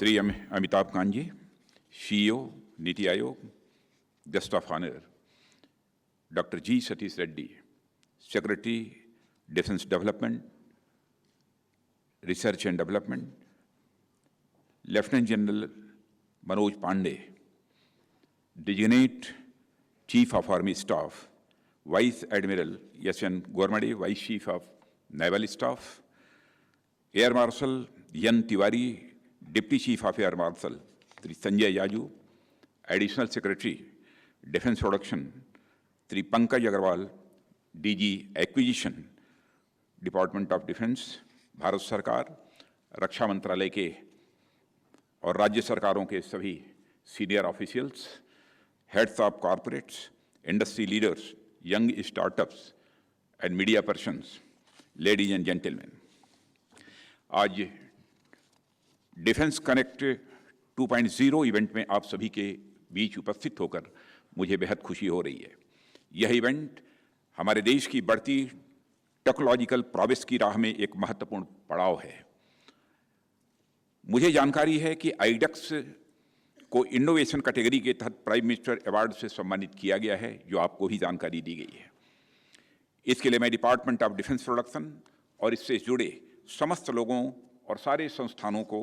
Sri Amitabh Kanji, CEO, Niti Aayog, Guest of Honor, Dr. G. Satish Reddy, Secretary, Defense Development, Research and Development, Lieutenant General Manoj Pandey, Designate Chief of Army Staff, Vice Admiral S.N. Gormade, Vice Chief of Naval Staff, Air Marshal N. Tiwari, Deputy Chief of Air Marshal Sri Sanjay Yaju, Additional Secretary, Defense Production Sri Pankaj Agarwal, DG Acquisition, department of defence, Bharat सरकार, रक्षा मंत्रालय के और राज्य सरकारों के सभी senior officials, heads of corporates, industry leaders, young startups and media persons, ladies and gentleman, आज defence connect 2.0 event में आप सभी के बीच उपस्थित होकर मुझे बेहद खुशी हो रही है। यह इवेंट हमारे देश की बढ़ती टेक्नोलॉजिकल प्रोग्रेस की राह में एक महत्वपूर्ण पड़ाव है। मुझे जानकारी है कि आईडेक्स को इनोवेशन कैटेगरी के तहत प्राइम मिनिस्टर अवार्ड से सम्मानित किया गया है, जो आपको भी जानकारी दी गई है। इसके लिए मैं डिपार्टमेंट ऑफ डिफेंस प्रोडक्शन और इससे जुड़े समस्त लोगों और सारे संस्थानों को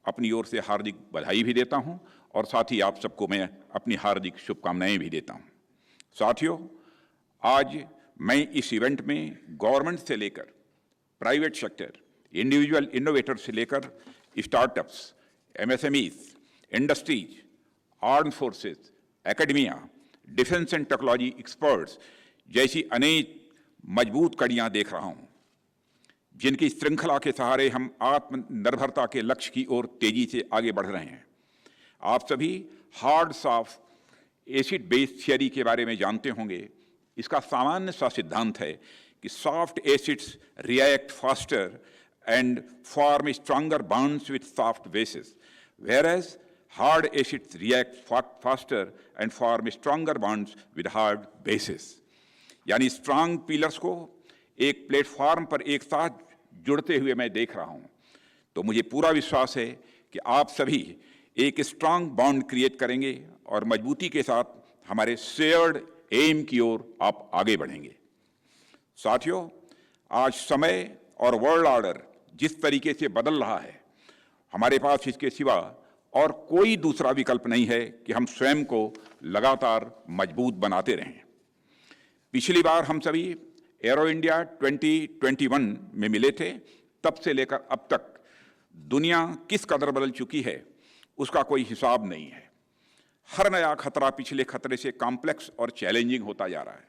अपनी ओर से हार्दिक बधाई भी देता हूं और साथ ही आप सबको मैं अपनी हार्दिक शुभकामनाएं भी देता हूं। साथियों, आज मैं इस इवेंट में गवर्नमेंट से लेकर प्राइवेट सेक्टर, इंडिविजुअल इनोवेटर से लेकर startups, MSMEs, industries, arm forces, academia, defence and technology experts जैसी अनेक मजबूत कड़ियां देख रहा हूं, जिनकी श्रृंखला के सहारे हम आत्मनिर्भरता के लक्ष्य की ओर तेजी से आगे बढ़ रहे हैं। आप सभी hard soft acid base theory के बारे में जानते होंगे। इसका सामान्य सा सिद्धांत है कि soft acids react faster and form stronger bonds with soft bases, whereas hard acids react faster and form stronger bonds with hard bases। यानी स्ट्रांग पिलर्स को एक प्लेटफॉर्म पर एक साथ जुड़ते हुए मैं देख रहा हूं, तो मुझे पूरा विश्वास है कि आप सभी एक स्ट्रांग बॉन्ड क्रिएट करेंगे और मजबूती के साथ हमारे शेयर्ड एम की ओर आप आगे बढ़ेंगे। साथियों, आज समय और वर्ल्ड ऑर्डर जिस तरीके से बदल रहा है, हमारे पास इसके सिवा और कोई दूसरा विकल्प नहीं है कि हम स्वयं को लगातार मजबूत बनाते रहें। पिछली बार हम सभी एरो इंडिया 2021 में मिले थे, तब से लेकर अब तक दुनिया किस कदर बदल चुकी है उसका कोई हिसाब नहीं है। हर नया खतरा पिछले खतरे से कॉम्प्लेक्स और चैलेंजिंग होता जा रहा है।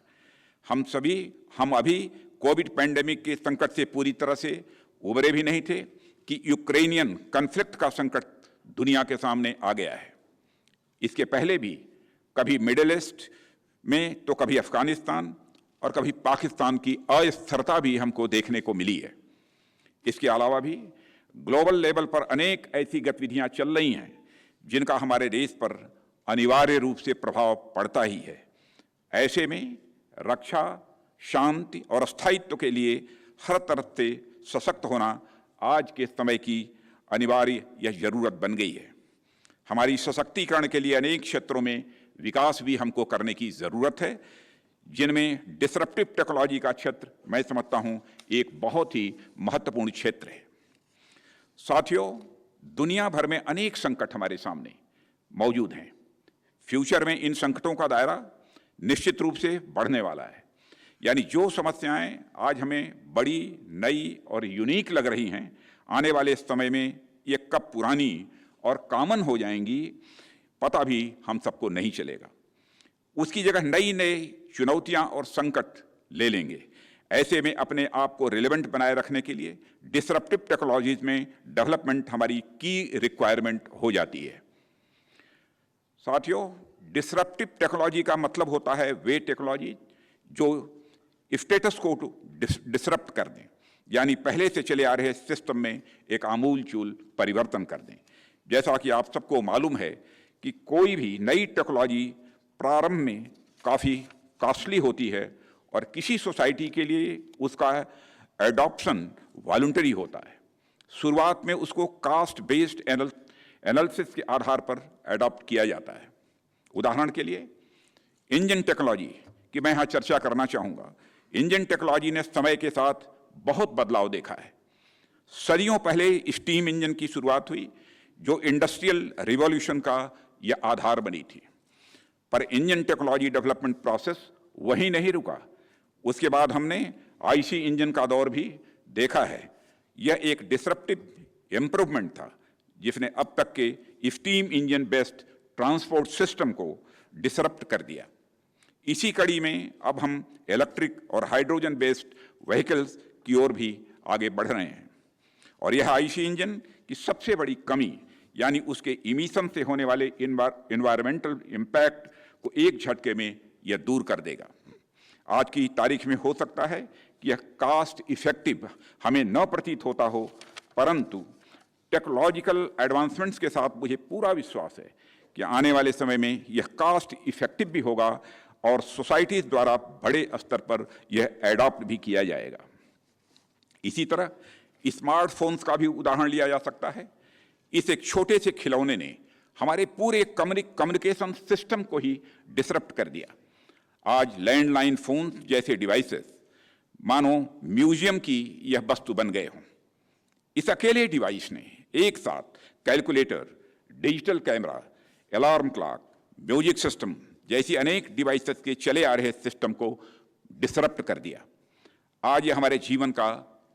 हम अभी कोविड पैंडेमिक के संकट से पूरी तरह से उबरे भी नहीं थे कि यूक्रेनियन कॉन्फ्लिक्ट का संकट दुनिया के सामने आ गया है। इसके पहले भी कभी मिडिल ईस्ट में तो कभी अफगानिस्तान और कभी पाकिस्तान की अस्थिरता भी हमको देखने को मिली है। इसके अलावा भी ग्लोबल लेवल पर अनेक ऐसी गतिविधियां चल रही हैं जिनका हमारे देश पर अनिवार्य रूप से प्रभाव पड़ता ही है। ऐसे में रक्षा, शांति और स्थायित्व के लिए हर तरफ से सशक्त होना आज के समय की अनिवार्य यह जरूरत बन गई है। हमारी सशक्तिकरण के लिए अनेक क्षेत्रों में विकास भी हमको करने की जरूरत है, जिनमें डिसरप्टिव टेक्नोलॉजी का क्षेत्र मैं समझता हूं एक बहुत ही महत्वपूर्ण क्षेत्र है। साथियों, दुनिया भर में अनेक संकट हमारे सामने मौजूद हैं। फ्यूचर में इन संकटों का दायरा निश्चित रूप से बढ़ने वाला है। यानी जो समस्याएं आज हमें बड़ी, नई और यूनिक लग रही हैं, आने वाले समय में ये कब पुरानी और कॉमन हो जाएंगी पता भी हम सबको नहीं चलेगा। उसकी जगह नई नई चुनौतियां और संकट ले लेंगे। ऐसे में अपने आप को रिलेवेंट बनाए रखने के लिए डिसरप्टिव टेक्नोलॉजीज में डेवलपमेंट हमारी की रिक्वायरमेंट हो जाती है। साथियों, डिसरप्टिव टेक्नोलॉजी का मतलब होता है वे टेक्नोलॉजी जो स्टेटस को डिसरप्ट कर दें, यानी पहले से चले आ रहे सिस्टम में एक आमूलचूल परिवर्तन कर दें। जैसा कि आप सबको मालूम है कि कोई भी नई टेक्नोलॉजी प्रारंभ में काफ़ी कॉस्टली होती है और किसी सोसाइटी के लिए उसका एडॉप्शन वॉलंटरी होता है। शुरुआत में उसको कास्ट बेस्ड एनालिसिस के आधार पर एडॉप्ट किया जाता है। उदाहरण के लिए इंजन टेक्नोलॉजी की मैं यहाँ चर्चा करना चाहूँगा। इंजन टेक्नोलॉजी ने समय के साथ बहुत बदलाव देखा है। सदियों पहले स्टीम इंजन की शुरुआत हुई जो इंडस्ट्रियल रिवॉल्यूशन का यह आधार बनी थी, पर इंजन टेक्नोलॉजी डेवलपमेंट प्रोसेस वहीं नहीं रुका। उसके बाद हमने आईसी इंजन का दौर भी देखा है। यह एक डिसरप्टिव इम्प्रूवमेंट था जिसने अब तक के steam engine based transport system को डिसरप्ट कर दिया। इसी कड़ी में अब हम इलेक्ट्रिक और हाइड्रोजन बेस्ड व्हीकल्स की ओर भी आगे बढ़ रहे हैं, और यह आईसी इंजन की सबसे बड़ी कमी यानी उसके इमिशन से होने वाले इन्वायरमेंटल इम्पैक्ट को एक झटके में यह दूर कर देगा। आज की तारीख में हो सकता है कि यह कॉस्ट इफेक्टिव हमें न प्रतीत होता हो, परंतु टेक्नोलॉजिकल एडवांसमेंट्स के साथ मुझे पूरा विश्वास है कि आने वाले समय में यह कॉस्ट इफेक्टिव भी होगा और सोसाइटीज द्वारा बड़े स्तर पर यह एडॉप्ट भी किया जाएगा। इसी तरह स्मार्टफोन्स का भी उदाहरण लिया जा सकता है। इस एक छोटे से खिलौने ने हमारे पूरे कम्युनिकेशन सिस्टम को ही डिसरप्ट कर दिया। आज लैंडलाइन फोन जैसे डिवाइसेस मानो म्यूजियम की यह वस्तु बन गए हों। इस अकेले डिवाइस ने एक साथ calculator, digital camera, alarm clock, music system जैसी अनेक डिवाइसेस के चले आ रहे सिस्टम को डिसरप्ट कर दिया। आज यह हमारे जीवन का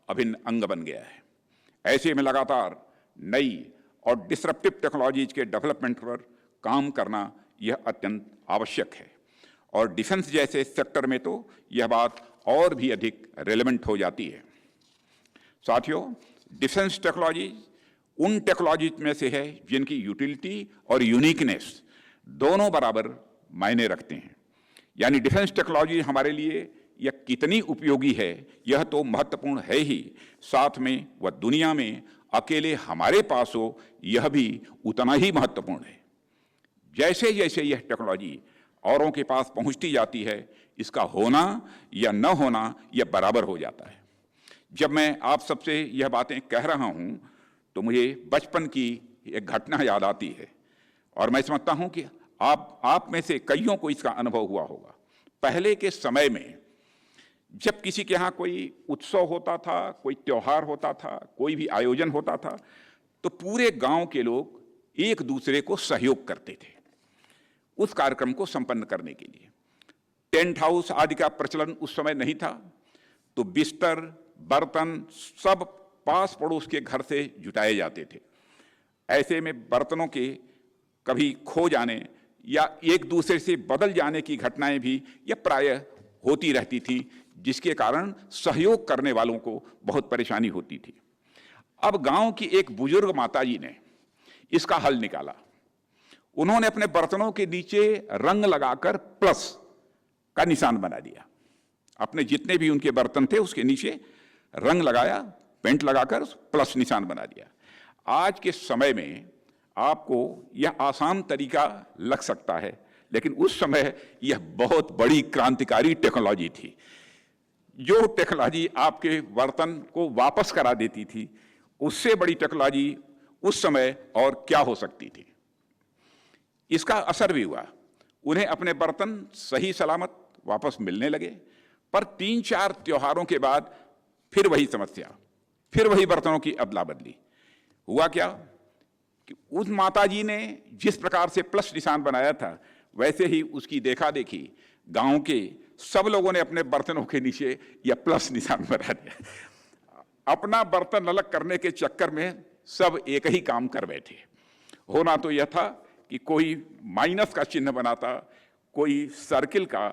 अभिन्न अंग बन गया है। ऐसे में लगातार नई और डिसरप्टिव टेक्नोलॉजीज के डेवलपमेंट पर काम करना यह अत्यंत आवश्यक है, और डिफेंस जैसे सेक्टर में तो यह बात और भी अधिक रेलेवेंट हो जाती है। साथियों, डिफेंस टेक्नोलॉजी उन टेक्नोलॉजीज में से है जिनकी यूटिलिटी और यूनिकनेस दोनों बराबर मायने रखते हैं। यानी डिफेंस टेक्नोलॉजी हमारे लिए यह कितनी उपयोगी है यह तो महत्वपूर्ण है ही, साथ में वह दुनिया में अकेले हमारे पास हो यह भी उतना ही महत्वपूर्ण है। जैसे जैसे यह टेक्नोलॉजी औरों के पास पहुंचती जाती है, इसका होना या न होना यह बराबर हो जाता है। जब मैं आप सबसे यह बातें कह रहा हूं तो मुझे बचपन की एक घटना याद आती है, और मैं समझता हूं कि आप में से कईयों को इसका अनुभव हुआ होगा। पहले के समय में जब किसी के यहाँ कोई उत्सव होता था, कोई त्योहार होता था, कोई भी आयोजन होता था, तो पूरे गांव के लोग एक दूसरे को सहयोग करते थे उस कार्यक्रम को संपन्न करने के लिए। टेंट हाउस आदि का प्रचलन उस समय नहीं था, तो बिस्तर, बर्तन सब पास पड़ोस के घर से जुटाए जाते थे। ऐसे में बर्तनों के कभी खो जाने या एक दूसरे से बदल जाने की घटनाएं भी यह प्रायः होती रहती थी, जिसके कारण सहयोग करने वालों को बहुत परेशानी होती थी। अब गांव की एक बुजुर्ग माताजी ने इसका हल निकाला। उन्होंने अपने बर्तनों के नीचे रंग लगाकर प्लस का निशान बना दिया। अपने जितने भी उनके बर्तन थे उसके नीचे रंग लगाया, पेंट लगाकर प्लस निशान बना दिया। आज के समय में आपको यह आसान तरीका लग सकता है, लेकिन उस समय यह बहुत बड़ी क्रांतिकारी टेक्नोलॉजी थी। जो टेक्नोलॉजी आपके बर्तन को वापस करा देती थी, उससे बड़ी टेक्नोलॉजी उस समय और क्या हो सकती थी। इसका असर भी हुआ, उन्हें अपने बर्तन सही सलामत वापस मिलने लगे। पर 3-4 त्योहारों के बाद फिर वही समस्या, फिर वही बर्तनों की अदला बदली। हुआ क्या कि उस माताजी ने जिस प्रकार से प्लस निशान बनाया था, वैसे ही उसकी देखा देखी गांव के सब लोगों ने अपने बर्तनों के नीचे यह प्लस निशान बना दिया। अपना बर्तन अलग करने के चक्कर में सब एक ही काम कर बैठे। होना तो यह था कि कोई माइनस का चिन्ह बनाता, कोई सर्किल का,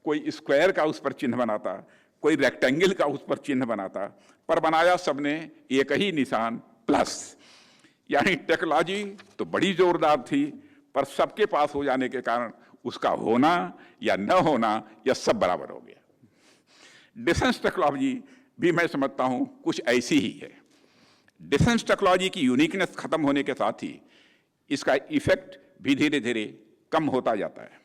कोई स्क्वायर का उस पर चिन्ह बनाता, कोई रेक्टेंगल का उस पर चिन्ह बनाता, पर बनाया सबने एक ही निशान प्लस। यानी टेक्नोलॉजी तो बड़ी जोरदार थी, पर सबके पास हो जाने के कारण उसका होना या न होना यह सब बराबर हो गया। डिफेंस टेक्नोलॉजी भी मैं समझता हूं कुछ ऐसी ही है। डिफेंस टेक्नोलॉजी की यूनिकनेस खत्म होने के साथ ही इसका इफेक्ट भी धीरे धीरे कम होता जाता है।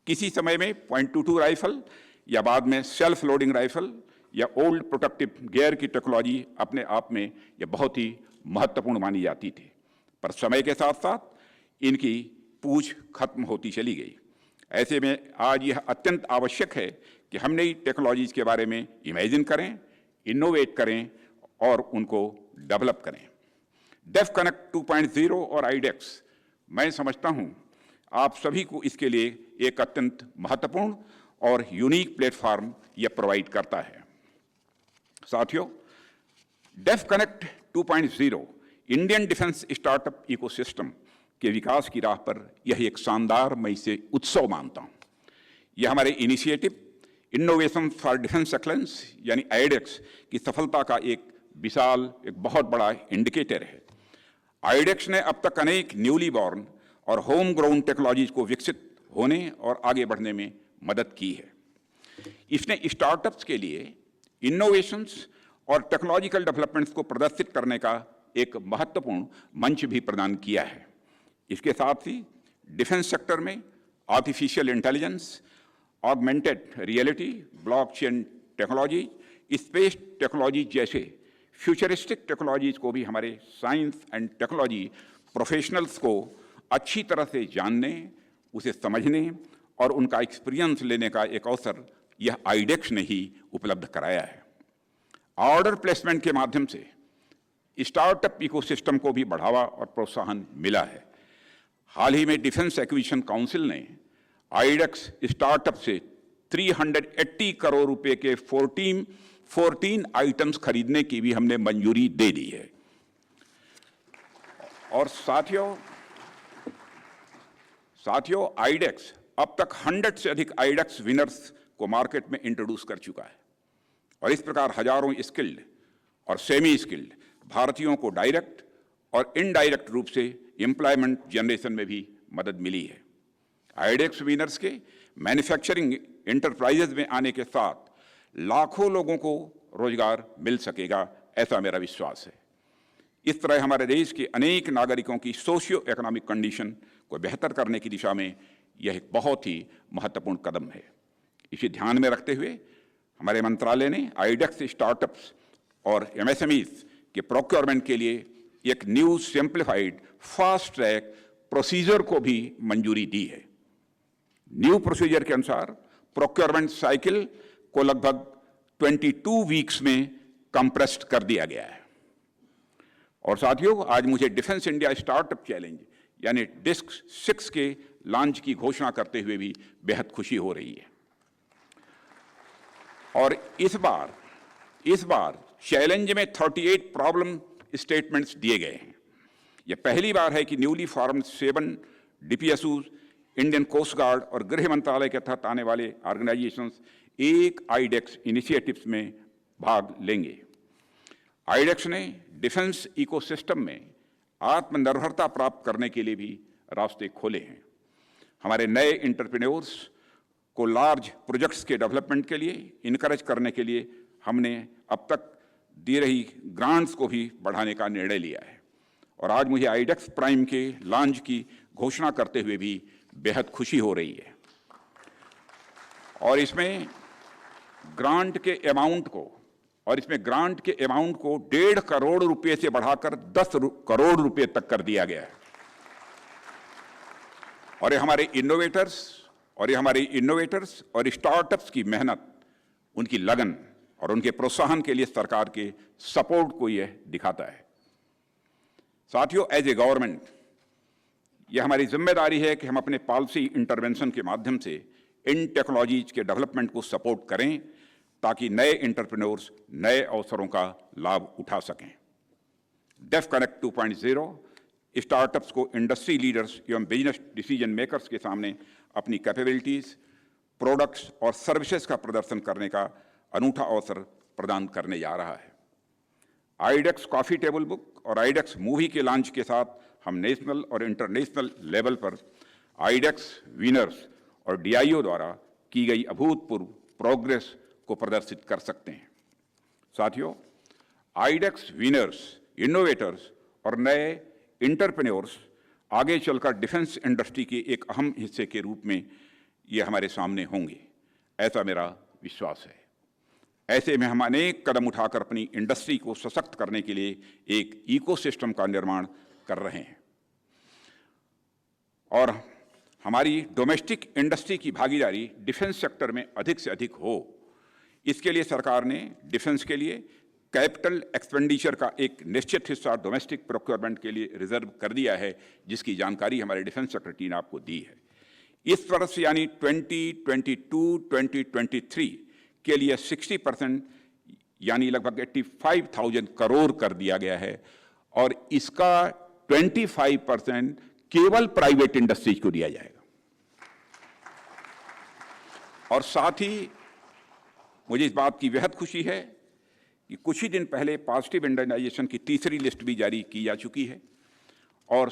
किसी समय में .22 राइफल या बाद में सेल्फ लोडिंग राइफल या ओल्ड प्रोटेक्टिव गियर की टेक्नोलॉजी अपने आप में यह बहुत ही महत्वपूर्ण मानी जाती थी, पर समय के साथ साथ इनकी पूछ खत्म होती चली गई। ऐसे में आज यह अत्यंत आवश्यक है कि हम नई टेक्नोलॉजीज के बारे में इमेजिन करें, इनोवेट करें और उनको डेवलप करें। डेफ कनेक्ट 2.0 और आईडेक्स, मैं समझता हूं आप सभी को इसके लिए एक अत्यंत महत्वपूर्ण और यूनिक प्लेटफॉर्म यह प्रोवाइड करता है। साथियों, Def Connect 2.0 Indian defence startup ecosystem के विकास की राह पर यह एक शानदार, मैं इसे उत्सव मानता हूं। यह हमारे initiative innovation for defence excellence यानी आईडेक्स की सफलता का एक विशाल, एक बहुत बड़ा इंडिकेटर है। आईडेक्स ने अब तक अनेक न्यूली बॉर्न और होम ग्राउंड टेक्नोलॉजीज को विकसित होने और आगे बढ़ने में मदद की है। इसने स्टार्टअप्स के लिए इनोवेशंस और टेक्नोलॉजिकल डेवलपमेंट्स को प्रदर्शित करने का एक महत्वपूर्ण मंच भी प्रदान किया है। इसके साथ ही डिफेंस सेक्टर में artificial intelligence, augmented reality, blockchain technology, space technology जैसे फ्यूचरिस्टिक टेक्नोलॉजीज को भी हमारे साइंस एंड टेक्नोलॉजी प्रोफेशनल्स को अच्छी तरह से जानने, उसे समझने और उनका एक्सपीरियंस लेने का एक अवसर यह आईडेक्स ने ही उपलब्ध कराया है। ऑर्डर प्लेसमेंट के माध्यम से स्टार्टअप इकोसिस्टम को भी बढ़ावा और प्रोत्साहन मिला है। हाल ही में डिफेंस एक्विजिशन काउंसिल ने आईडेक्स स्टार्टअप से 380 करोड़ रुपए के 14 आइटम्स खरीदने की भी हमने मंजूरी दे दी है। और साथियों, आईडेक्स अब तक 100 से अधिक आईडेक्स विनर्स को मार्केट में इंट्रोड्यूस कर चुका है और इस प्रकार हजारों स्किल्ड और सेमी स्किल्ड भारतीयों को डायरेक्ट और इनडायरेक्ट रूप से एम्प्लॉयमेंट जनरेशन में भी मदद मिली है। आईडेक्स विनर्स के मैन्युफैक्चरिंग एंटरप्राइजेज में आने के साथ लाखों लोगों को रोजगार मिल सकेगा, ऐसा मेरा विश्वास है। इस तरह हमारे देश के अनेक नागरिकों की सोशियो इकोनॉमिक कंडीशन को बेहतर करने की दिशा में यह एक बहुत ही महत्वपूर्ण कदम है। इसे ध्यान में रखते हुए हमारे मंत्रालय ने आईडेक्स स्टार्टअप्स और एमएसएमईज के प्रोक्योरमेंट के लिए एक new simplified fast track procedure को भी मंजूरी दी है। न्यू प्रोसीजर के अनुसार प्रोक्योरमेंट साइकिल को लगभग 22 वीक्स में कंप्रेस्ड कर दिया गया है। और साथियों, आज मुझे डिफेंस इंडिया स्टार्टअप चैलेंज यानी डिस्क 6 के लॉन्च की घोषणा करते हुए भी बेहद खुशी हो रही है। और इस बार चैलेंज में 38 प्रॉब्लम स्टेटमेंट्स दिए गए हैं। यह पहली बार है कि newly formed 7 DPSU, Indian Coast Guard और गृह मंत्रालय के तहत आने वाले ऑर्गेनाइजेशंस एक आईडेक्स इनिशिएटिव्स में भाग लेंगे। आईडेक्स ने डिफेंस इकोसिस्टम में आत्मनिर्भरता प्राप्त करने के लिए भी रास्ते खोले हैं। हमारे नए एंटरप्रेन्योर्स को लार्ज प्रोजेक्ट्स के डेवलपमेंट के लिए इनकरेज करने के लिए हमने अब तक दी रही ग्रांट्स को भी बढ़ाने का निर्णय लिया है। और आज मुझे आईडेक्स प्राइम के लॉन्च की घोषणा करते हुए भी बेहद खुशी हो रही है। और इसमें ग्रांट के अमाउंट को 1.5 करोड़ रुपए से बढ़ाकर 10 करोड़ रुपए तक कर दिया गया है। और ये हमारे इनोवेटर्स और स्टार्टअप्स की मेहनत, उनकी लगन और उनके प्रोत्साहन के लिए सरकार के सपोर्ट को यह दिखाता है। साथियों, एज ए गवर्नमेंट यह हमारी जिम्मेदारी है कि हम अपने पॉलिसी इंटरवेंशन के माध्यम से इन टेक्नोलॉजीज के डेवलपमेंट को सपोर्ट करें ताकि नए एंटरप्रेन्योर्स नए अवसरों का लाभ उठा सकें। डेफ कनेक्ट 2.0 स्टार्टअप्स को इंडस्ट्री लीडर्स एवं बिजनेस डिसीजन मेकर्स के सामने अपनी कैपेबिलिटीज, प्रोडक्ट्स और सर्विसेज का प्रदर्शन करने का अनूठा अवसर प्रदान करने जा रहा है। आईडेक्स कॉफी टेबल बुक और आईडेक्स मूवी के लॉन्च के साथ हम नेशनल और इंटरनेशनल लेवल पर आईडेक्स विनर्स और डीआईओ द्वारा की गई अभूतपूर्व प्रोग्रेस को प्रदर्शित कर सकते हैं। साथियों, आईडेक्स विनर्स, इनोवेटर्स और नए एंटरप्रेन्योर्स आगे चलकर डिफेंस इंडस्ट्री के एक अहम हिस्से के रूप में ये हमारे सामने होंगे, ऐसा मेरा विश्वास है। ऐसे में हम अनेक कदम उठाकर अपनी इंडस्ट्री को सशक्त करने के लिए एक इकोसिस्टम का निर्माण कर रहे हैं। और हमारी डोमेस्टिक इंडस्ट्री की भागीदारी डिफेंस सेक्टर में अधिक से अधिक हो, इसके लिए सरकार ने डिफेंस के लिए कैपिटल एक्सपेंडिचर का एक निश्चित हिस्सा डोमेस्टिक प्रोक्योरमेंट के लिए रिजर्व कर दिया है, जिसकी जानकारी हमारे डिफेंस सेक्रेटरी ने आपको दी है। इस वर्ष यानी 2022-2023 के लिए 60% यानी लगभग 85,000 करोड़ कर दिया गया है, और इसका 25% केवल प्राइवेट इंडस्ट्रीज को दिया जाएगा। और साथ ही मुझे इस बात की बेहद खुशी है कि कुछ ही दिन पहले पॉजिटिव इंडियनाइजेशन की तीसरी लिस्ट भी जारी की जा चुकी है, और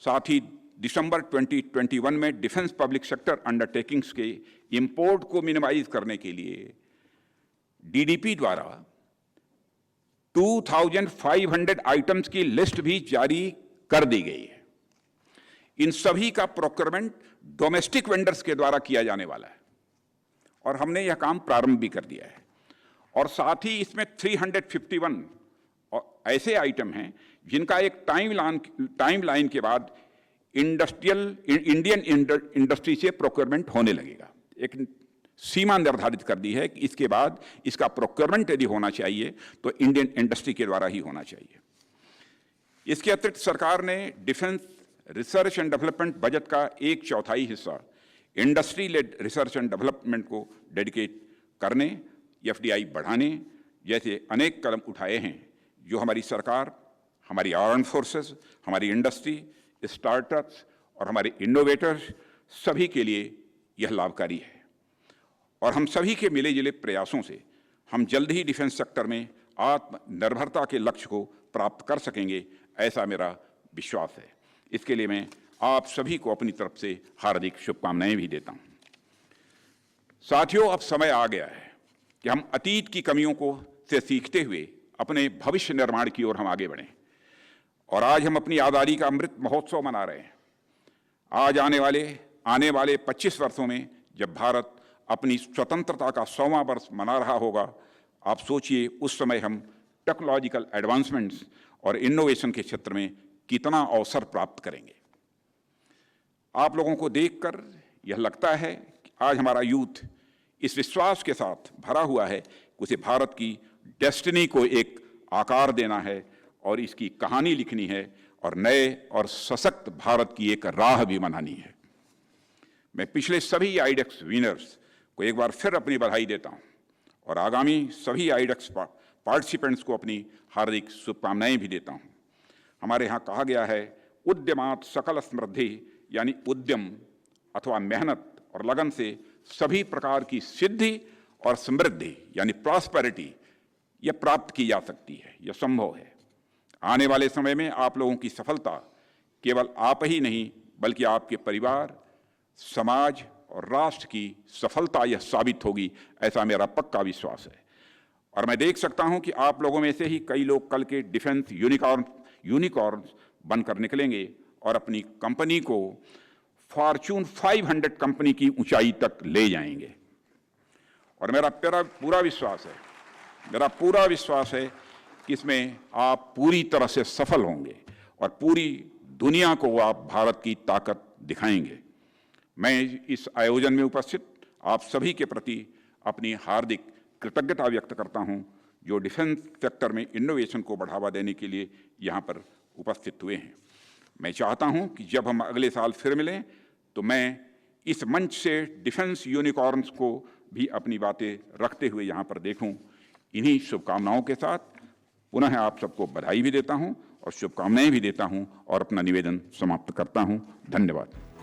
साथ ही दिसंबर 2021 में डिफेंस पब्लिक सेक्टर अंडरटेकिंग्स के इंपोर्ट को मिनिमाइज करने के लिए डीडीपी द्वारा 2500 आइटम्स की लिस्ट भी जारी कर दी गई है। इन सभी का प्रोक्योरमेंट डोमेस्टिक वेंडर्स के द्वारा किया जाने वाला है, और हमने यह काम प्रारंभ भी कर दिया है। और साथ ही इसमें 351 ऐसे आइटम हैं जिनका एक टाइमलाइन के बाद इंडियन इंडस्ट्री से प्रोक्योरमेंट होने लगेगा। एक सीमा निर्धारित कर दी है कि इसके बाद इसका प्रोक्योरमेंट यदि होना चाहिए तो इंडियन इंडस्ट्री के द्वारा ही होना चाहिए। इसके अतिरिक्त सरकार ने defence research and development budget का 1/4 हिस्सा industry led research and development को डेडिकेट करने, एफडीआई बढ़ाने जैसे अनेक कदम उठाए हैं, जो हमारी सरकार, हमारी आर्म फोर्सेस, हमारी इंडस्ट्री, स्टार्टअप्स और हमारे इनोवेटर्स सभी के लिए यह लाभकारी है। और हम सभी के मिले जुले प्रयासों से हम जल्द ही डिफेंस सेक्टर में आत्मनिर्भरता के लक्ष्य को प्राप्त कर सकेंगे, ऐसा मेरा विश्वास है। इसके लिए मैं आप सभी को अपनी तरफ से हार्दिक शुभकामनाएं भी देता हूं। साथियों, अब समय आ गया है कि हम अतीत की कमियों को से सीखते हुए अपने भविष्य निर्माण की ओर हम आगे बढ़ें। और आज हम अपनी आज़ादी का अमृत महोत्सव मना रहे हैं। आज आने वाले 25 वर्षों में जब भारत अपनी स्वतंत्रता का 100वां वर्ष मना रहा होगा, आप सोचिए उस समय हम टेक्नोलॉजिकल एडवांसमेंट्स और इनोवेशन के क्षेत्र में कितना अवसर प्राप्त करेंगे। आप लोगों को देखकर यह लगता है कि आज हमारा यूथ इस विश्वास के साथ भरा हुआ है कि उसे भारत की डेस्टिनी को एक आकार देना है और इसकी कहानी लिखनी है और नए और सशक्त भारत की एक राह भी बनानी है। मैं पिछले सभी आईडेक्स विनर्स को एक बार फिर अपनी बधाई देता हूं, और आगामी सभी आईडेक्स पार्टिसिपेंट्स को अपनी हार्दिक शुभकामनाएं भी देता हूं। हमारे यहाँ कहा गया है, उद्यमात सकल समृद्धि, यानी उद्यम अथवा मेहनत और लगन से सभी प्रकार की सिद्धि और समृद्धि यानी प्रॉस्पेरिटी यह प्राप्त की जा सकती है, यह संभव है। आने वाले समय में आप लोगों की सफलता केवल आप ही नहीं बल्कि आपके परिवार, समाज और राष्ट्र की सफलता यह साबित होगी, ऐसा मेरा पक्का विश्वास है। और मैं देख सकता हूं कि आप लोगों में से ही कई लोग कल के डिफेंस यूनिकॉर्न्स बनकर निकलेंगे और अपनी कंपनी को फॉर्च्यून 500 कंपनी की ऊंचाई तक ले जाएंगे। और मेरा पूरा विश्वास है कि इसमें आप पूरी तरह से सफल होंगे और पूरी दुनिया को आप भारत की ताकत दिखाएंगे। मैं इस आयोजन में उपस्थित आप सभी के प्रति अपनी हार्दिक कृतज्ञता व्यक्त करता हूं, जो डिफेंस सेक्टर में इनोवेशन को बढ़ावा देने के लिए यहाँ पर उपस्थित हुए हैं। मैं चाहता हूं कि जब हम अगले साल फिर मिलें तो मैं इस मंच से डिफेंस यूनिकॉर्न्स को भी अपनी बातें रखते हुए यहाँ पर देखूं। इन्हीं शुभकामनाओं के साथ पुनः आप सबको बधाई भी देता हूं और शुभकामनाएं भी देता हूं और अपना निवेदन समाप्त करता हूं। धन्यवाद।